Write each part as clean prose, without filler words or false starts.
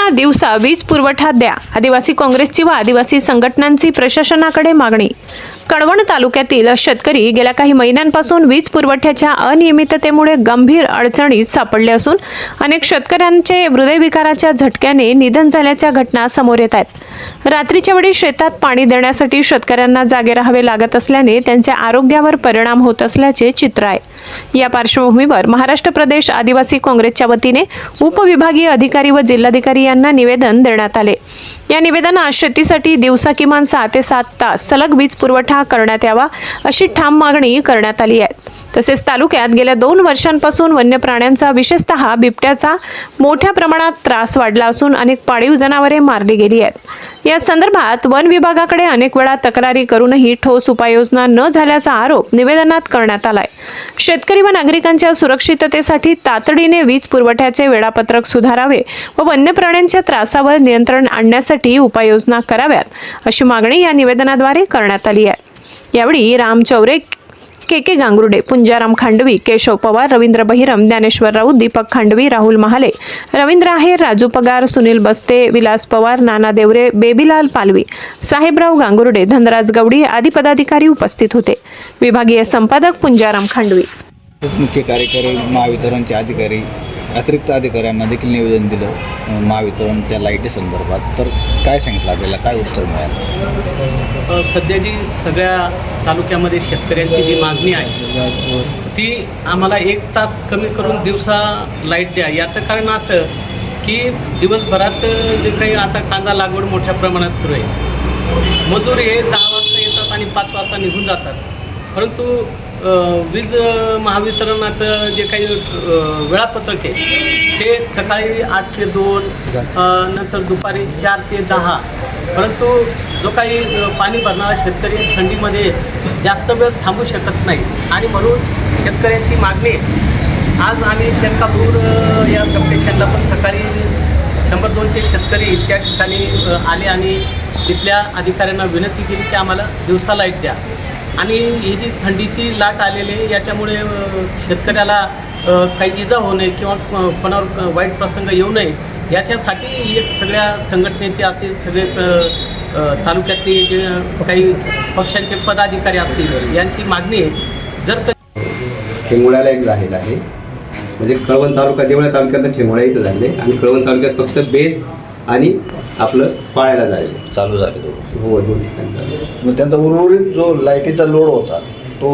शेतकऱ्यांना दिवसा वीज पुरवठा द्या, आदिवासी काँग्रेसची व आदिवासी संघटनांची प्रशासनाकडे मागणी। कळवण तालुक्यातील शेतकरी गेल्या काही महिन्यांपासून वीज पुरवठ्याच्या अनियमिततेमुळे गंभीर अडचणीत सापडले असून अनेक शेतकऱ्यांचे हृदयविकाराच्या झटक्याने निधन झाल्याच्या घटना समोर येत आहेत। रात्रीच्या वेळी शेतात पाणी देण्यासाठी शेतकऱ्यांना जागे राहावे लागत असल्याने त्यांच्या आरोग्यावर परिणाम होत असल्याचे चित्र आहे। या पार्श्वभूमीवर महाराष्ट्र प्रदेश आदिवासी काँग्रेसच्या वतीने उपविभागीय अधिकारी व जिल्हाधिकारी यांना निवेदन देण्यात आले। या निवेदनात शेतीसाठी दिवसा किमान 6 ते 7 तास सलग वीज पुरवठा करण्यात यावा अशी ठाम मागणी करण्यात आली आहे। तसेच तालुक्यात गेल्या 2 वर्षांपासून वन्य प्राण्यांचा विशेषतः बिबट्याचा मोठ्या प्रमाणात त्रास वाढला असून अनेक पाळीव जनावरे मारली गेली आहेत। या संदर्भात वन विभागाकडे अनेक वेळा तक्रारी करूनही ठोस उपाययोजना न झाल्याचा आरोप निवेदनात करण्यात आलाय। शेतकरी व नागरिकांच्या सुरक्षिततेसाठी तातडीने वीज पुरवठ्याचे वेळापत्रक सुधारावे व वन्य प्राण्यांच्या त्रासावर नियंत्रण आणण्यासाठी उपाययोजना कराव्यात अशी मागणी या निवेदनाद्वारे करण्यात आली आहे। यावेळी राम चौरे, के गांगुर्डे, पुंजाराम खांडवी, केशव पवार, रवींद्र बहिरम, ज्ञानेश्वर राऊत, दीपक खांडवी, राहुल महाले, रवींद्र आहेर, राजू पगार, सुनील बस्ते, विलास पवार, नाना देवरे, बेबीलाल पालवी, साहेबराव गांगुर्डे, धनराज गवडी आदी पदाधिकारी उपस्थित होते। विभागीय संपादक पुंजाराम खांडवी। मुख्य कार्यकारी महावितरणचे अधिकारी अतिरिक्त अधिकाऱ्यांना देखील निवेदन दिलं महावितरणच्या लाईटी संदर्भात। तर काय सांगितलं आपल्याला, काय उत्तर मिळालं? सध्या जी सगळ्या तालुक्यामध्ये शेतकऱ्यांची जी मागणी आहे ती आम्हाला 1 तास कमी करून दिवसा लाईट द्या। याचं कारण असं की दिवसभरात जे काही आता कांदा लागवड मोठ्या प्रमाणात सुरू आहे, मजूर हे 10 वाजता येतात आणि 5 वाजता निघून जातात, परंतु वीज महावितरणाचं जे काही वेळापत्रक आहे ते सकाळी 8 ते 2, नंतर दुपारी 4 ते 10, परंतु जो काही पाणी भरणारा शेतकरी थंडीमध्ये जास्त वेळ थांबू शकत नाही आणि म्हणून शेतकऱ्यांची मागणी आज आम्ही चेनकापूर या सबस्टेशनला पण सकाळी 100-200 शेतकरी त्या ठिकाणी आले आणि तिथल्या अधिकाऱ्यांना विनंती केली की आम्हाला दिवसा लाईट द्या। आणि ही जी थंडीची लाट आलेली आहे याच्यामुळे शेतकऱ्याला काही इजा होऊ नये किंवा कोणावर वाईट प्रसंग येऊ नये याच्यासाठी एक सगळ्या संघटनेचे असतील, सगळे तालुक्यातले जे काही पक्षांचे पदाधिकारी असतील यांची मागणी आहे। जर ठेंगोळ्याला एक झालेलं आहे, म्हणजे कळवण तालुका देवळा तालुक्यात ठेंगोळा इथं झाले आणि कळवण तालुक्यात फक्त बेज आणि आपलं पाळायला झाले चालू झाले तो। हो, 2 ठिकाणी झाले। मग त्यांचा उर्वरित जो लाईटीचा लोड होता तो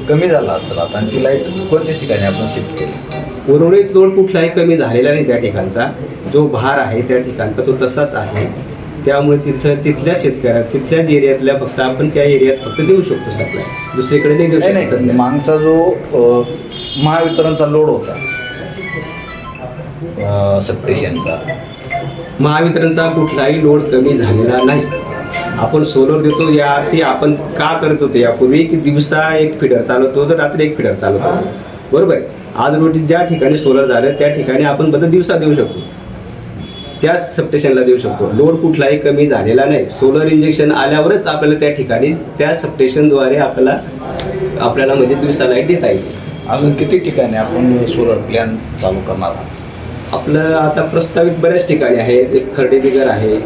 कमी झाला असेल आता, आणि ती लाईट कोणत्या ठिकाणी आपण शिफ्ट केली? उर्वरित लोड कुठलाही कमी झालेला नाही, त्या ठिकाणचा जो भार आहे त्या ठिकाणचा तो तसाच आहे। त्यामुळे तिथल्या शेतकऱ्या तिथल्याच एरियातल्या फक्त आपण त्या एरियात फक्त देऊ शकतो सप्लाय, दुसरीकडे नाही देऊ शकतो। मागचा जो महावितरणचा लोड होता सबस्टेशनचा, महावितरणचा कुठलाही लोड कमी झालेला नाही। आपण सोलर देतो, या ते आपण का करत होते यापूर्वी की दिवसा 1 फीडर चालवतो तर रात्री 1 फीडर चालवतो, बरोबर आहे। आज रोजी ज्या ठिकाणी सोलर झालं त्या ठिकाणी आपण बदल दिवसा देऊ शकतो, त्याच सबस्टेशनला देऊ शकतो। लोड कुठलाही कमी झालेला नाही। सोलर इंजेक्शन आल्यावरच आपल्याला त्या ठिकाणी त्या सबस्टेशनद्वारे आपल्याला म्हणजे दिवसा लाईट देता येईल। अजून किती ठिकाणी आपण सोलर प्लॅन चालू करणार आहात? आपलं आता प्रस्तावित बऱ्याच ठिकाणी आहे। एक खर्डेदिगर आहे,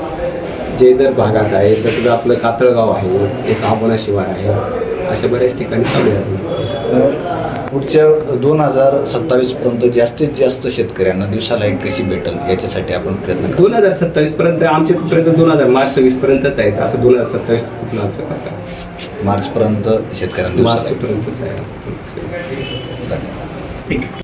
जेदर भागात आहे, तसंच आपलं कातळगाव आहे, एक आबोना शिवार आहे, अशा बऱ्याच ठिकाणी चालू आहे। पुढच्या 2027 पर्यंत जास्तीत जास्त शेतकऱ्यांना दिवसा लाईट कशी भेटेल याच्यासाठी आपण प्रयत्न करू। 2027 पर्यंत आमच्यापर्यंत 2000 मार्च 26 पर्यंतच आहेत, असं 2027 कुठलं आमचं करतात। मार्चपर्यंत शेतकऱ्यांना दिवसा लाईट मार्चपर्यंतच आहे। धन्यवाद। ठीक आहे।